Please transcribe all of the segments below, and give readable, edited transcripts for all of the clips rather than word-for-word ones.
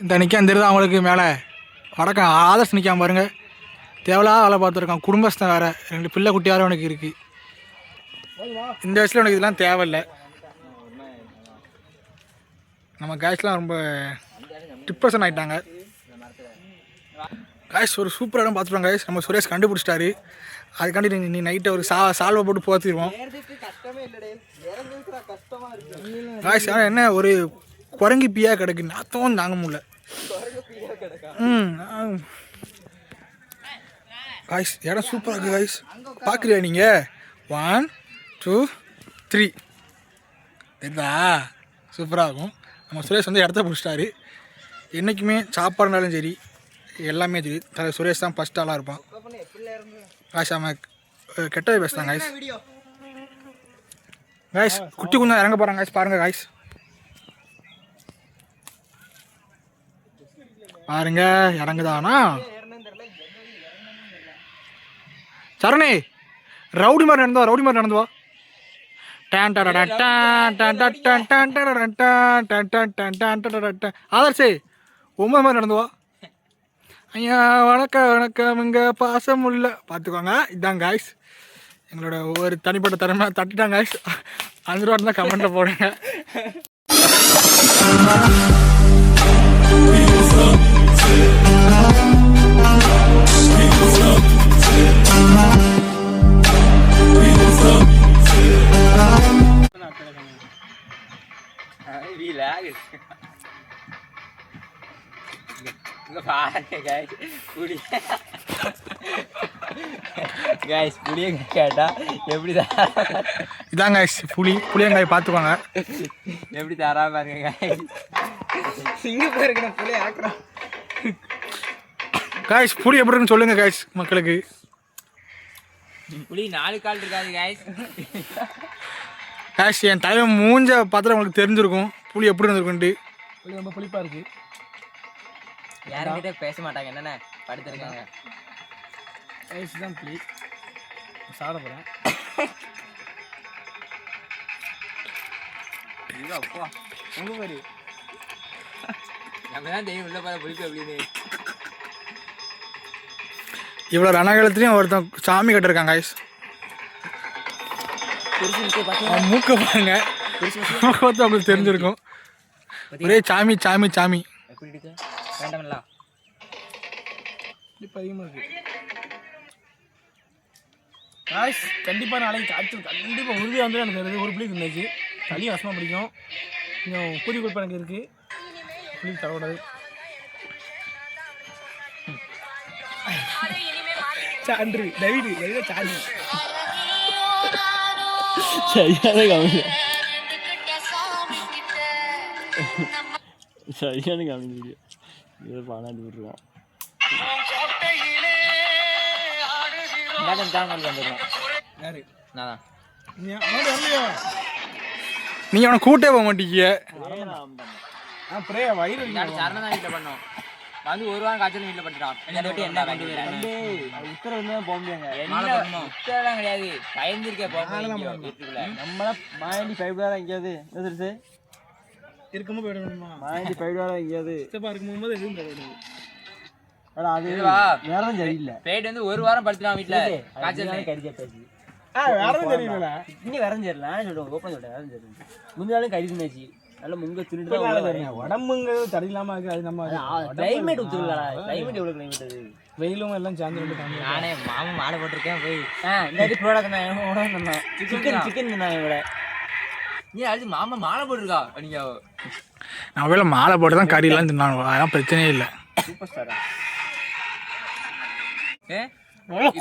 இந்த நிற்கான் தெரியுது அவங்களுக்கு மேலே வடக்கம் ஆதர்ஸ் நிற்காம பாருங்க. தேவையில்லாத வேலை பார்த்துருக்கான். குடும்பஸ்தான் வேறு 2 பிள்ளை குட்டி வேறு அவனுக்கு இருக்குது. இந்த வயசில் உனக்கு இதெல்லாம் தேவையில்லை. நம்ம கேஷ்லாம் ரொம்ப டிப்ரெஷன் ஆகிட்டாங்க. காய்ஸ் ஒரு சூப்பராக இடம் பார்த்துருவோம். காய்ஸ் நம்ம சுரேஷ் கண்டுபிடிச்சிட்டாரு. அதுக்காண்டி நீ நைட்டை ஒரு சால்வை போட்டு போத்திடுவோம். காய்ஸ் ஆனால் என்ன ஒரு குரங்கி பீயாக கிடக்கு. நாத்தம் தாங்க முடியல. காய்ஸ் இடம் சூப்பராக இருக்குது. காய்ஸ் பார்க்குறியா நீங்கள்? 1 2 3 தெரியுதா? சூப்பராக இருக்கும். நம்ம சுரேஷ் வந்து இடத்த பிடிச்சிட்டாரு. என்றைக்குமே சாப்பாடுனாலும் சரி எல்லாமே சரி சுரேஷ் தான் ஃபஸ்ட் ஆளாக இருப்பான். காய்ஸ் அவன் கெட்டது பேசுதான். காய்ஸ் காய்ஸ் குட்டி குஞ்சம் இறங்க போகிறாங்க. காய்ஸ் பாருங்கள். காய்ஸ் பாருங்க இறங்குதானா சரணே. ரவுடி மாதிரி நடந்துவா. ரவுடி மாதிரி நடந்துவா. ஆதர்சே 9 மாதிரி நடந்துவா. ஐயா வணக்கம் வணக்கம். இங்கே பாசம் உள்ள பார்த்துக்கோங்க. இதுதான் காய்ஸ் எங்களோட ஒவ்வொரு தனிப்பட்ட திறமை தட்டிட்டாங்க. காய்ஸ் 5 ரூபா இருந்தால் கமெண்ட்டில் போடுங்க. கேட்டா எப்படிதான் இதாங்க புளியங்காய் பார்த்துக்கோங்க. எப்படி தரா பாருங்க. சிங்கப்பூருக்கு புளி ஆக்குறோம். காய்ஸ் புளி எப்படி இருக்குன்னு சொல்லுங்க காய்ஸ் மக்களுக்கு. புளி 4 கால் இருக்காது காய்ஸ். காய்ஸ் என் தலைமை மூஞ்ச பார்த்துட்டு உங்களுக்கு தெரிஞ்சிருக்கும் புளி எப்படி இருந்திருக்குன்ட்டு. புளி ரொம்ப புளிப்பாக இருக்குது. யாருக்கிட்ட பேச மாட்டாங்க. என்னென்ன படுத்துருக்காங்க. ஐஸ் தான் புளி சாப்பிட போகிறேன். அப்பா உங்க மாதிரி நம்ம தான் தெரியும் உள்ள பார்த்து புளிப்பு அப்படின்னு. இவ்வளோ ரணகாலத்துலேயும் ஒருத்தன் சாமி கட்டிருக்காங்க. காய்ஸ் மூக்க பாருங்க. பார்த்து உங்களுக்கு தெரிஞ்சிருக்கும். ஒரே சாமி சாமி சாமி. எப்படி இருக்கு வேண்டாம்ல இப்போ அதிகமாக இருக்குது. காய்ஸ் கண்டிப்பாக நாளைக்கு காய்ச்சல் கண்டிப்பாக உறுதியாக வந்து எனக்கு வருது. ஒரு புளி இருந்துச்சு. சளி வசமாக பிடிக்கும். கொஞ்சம் கூதி கொடுப்ப எனக்கு இருக்குது. புளி தரக்கூடாது. சான்று டவிடு சான்று சரியான காமெடி. சரியான காமெடி வீடியோ. இதை பாடாட்டி விட்டுருவோம். நீங்க அவனை கூட்டே போக மாட்டீங்க. வயிறு வீட்டில் பண்ணோம் வந்து 1 வாரம் காய்ச்சல் வீட்டில் பட்டுட்டான். உத்தரவு போக முடியாதுலாம் கிடையாது. பயந்துருக்கேன் நம்மள மாயண்டி 5 டாலர் எங்கேயாவது இருக்கும்போது போயிடணுமா? மாயண்டி 5 டாலர் எங்கேயாவது இருக்கும்போது எதுவும் போயிடுது. அது வேறதும் சரியில்லை. பேட் வந்து 1 வாரம் படுத்துட்டான் வீட்டில் காய்ச்சல் கடிச்சா பேசி. வேறதும் தெரியல. இன்னும் வேறதும் தெரியல. சொல்லுவேன் ஓப்பன் சொல்றேன். வேறதும் தெரியல. முன்னாலும் கடிச்சுனாச்சு. நல்ல முங்க திருட்டு உடம்புங்கிறது தடையில்லாம இருக்கு. அது நம்ம கிளைமேட் ஒத்துருக்கா. கிளைமேட் எவ்வளவு கிளைமேட் அது. வெயிலும் எல்லாம் சேர்ந்து நானே மாமா மாலை போட்டிருக்கேன் போய் இந்த ப்ரோடக்ட் சிக்கன் சிக்கன் விட நீ அடிச்சு மாமா மாலை போட்டிருக்கா. நீங்க நான் வேலை மாலை போட்டு தான் கறியெல்லாம் தின்னாங்க. அதெல்லாம் பிரச்சனையே இல்லை. சூப்பர் ஸ்டாரா.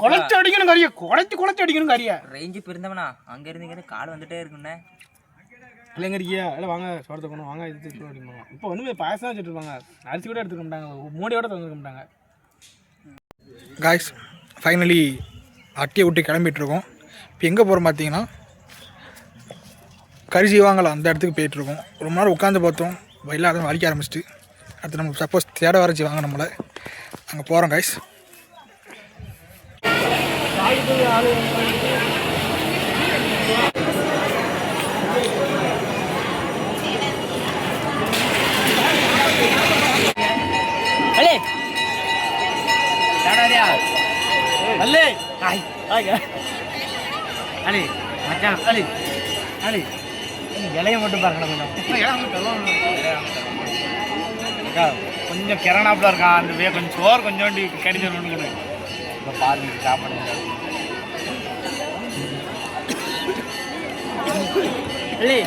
குறைச்சி அடிக்கணும் கறிய. குறைச்சி அடிக்கணும் கறிய. ரேஞ்சு பிறந்தவனா அங்க இருந்து கால் வந்துட்டே இருக்குண்ணே. இல்லைங்க இருக்கியா? இல்லை வாங்க சோறு தக்கணும் வாங்க. இது அப்படிம்பாங்க. இப்போ ஒன்றுமே பாயசம் தான் வச்சுருப்பாங்க. அரிசி கூட எடுத்துக்க மாட்டாங்க. மூடியோட தந்துக்க மாட்டாங்க. காய்ஸ் ஃபைனலி அட்டியை விட்டு கிளம்பிகிட்ருக்கோம். இப்போ எங்கே போகிறோம் பார்த்தீங்கன்னா கரிசி வாங்கலாம் அந்த இடத்துக்கு போயிட்டுருக்கோம். ரொம்ப நேரம் உட்காந்து பார்த்தோம். எல்லாரும் வலிக்க ஆரம்பிச்சிட்டு அடுத்து நம்ம சப்போஸ் தேட வரைச்சி வாங்க நம்மளை அங்கே போகிறோம். காய்ஸ் அலி மச்சான் அலி அலி இலைய மட்டும் பாருங்க கொஞ்சம் கொஞ்சம் கிரணாப்புல இருக்கான் அந்த கொஞ்சம் சோறு கொஞ்சோண்டி கடிதம் இப்போ பாருங்க சாப்பிடுங்க அலி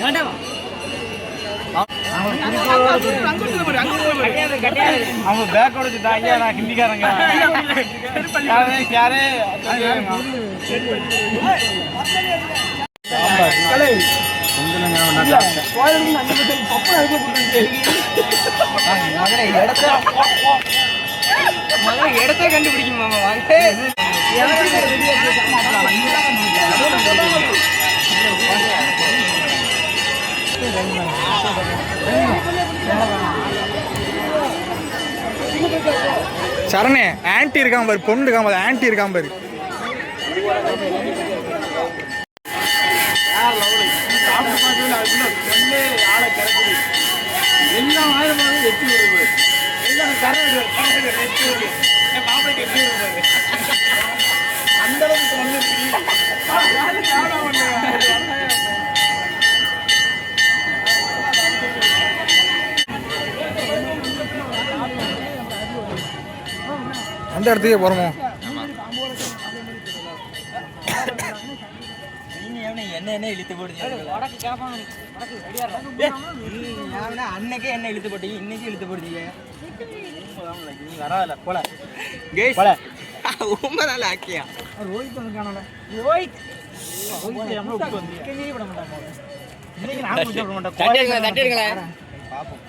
வேண்டாமா அவங்க பேக் உடைச்சுட்டா ஐயா நான் ஹிந்திக்காரங்க யாரே இடத்த கண்டுபிடிக்குமா சரணே ஆன்ட்டி இருக்காம பாரு, பொண்ணு இருக்காம பாரு, ஆன்ட்டி இருக்காம பாரு. எல்லாம் ஆயிரமாக வெற்றி வருவது எல்லாம் அந்த அளவுக்கு வந்து அந்த இடத்துக்கே போகிறோமோ? என்ன இழுத்து போடுது அன்னைக்கே என்ன இழுத்து போட்டீங்க, இன்னைக்கு இழுத்து போடுறீங்க. நீ வராதுல போல போல உண்மைதால ஆக்கியா ரோஹித் வந்துருக்கானல ரோஹித் பாப்போம்